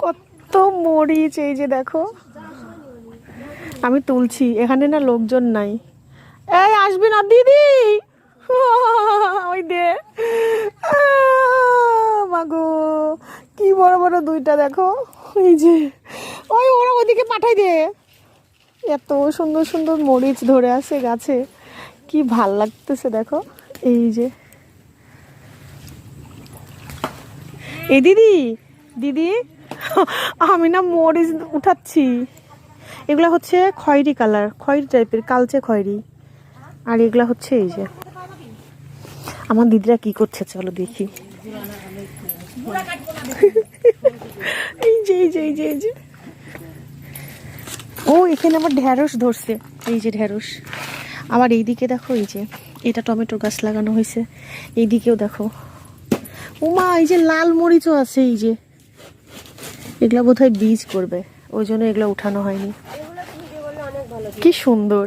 কত মরিচ, এই যে দেখো আমি তুলছি, এখানে না লোকজন নাই। এই আসবি না দিদি, ওই দে মাগো কি বড় বড় দুইটা দেখো, এই যে ওই ওরা ওইদিকে পাঠাই দে। এত সুন্দর সুন্দর মরিচ ধরে আছে গাছে, কি ভাল লাগতেছে দেখো। এই যে এই দিদি দিদি আমি না মরিচ উঠাচ্ছি, এগুলা হচ্ছে খয়েরি কালার, খয়েরি টাইপের, কালচে খয়েরি। আর এগুলা হচ্ছে এই যে আমার দিদিরা কি করছে চলো দেখি। এই যে এই যে এই যে এই যে ও এখানে আবার ঢেঁড়স ধরছে, এই যে ঢেঁড়স। আবার এইদিকে দেখো, এই যে এটা টমেটো গাছ লাগানো হয়েছে, এইদিকেও দেখো উমা এই যে লাল মরিচও আছে। এই যে এগুলা বোধহয় বীজ করবে, ওই জন্য এগুলো উঠানো হয়নি। কি সুন্দর।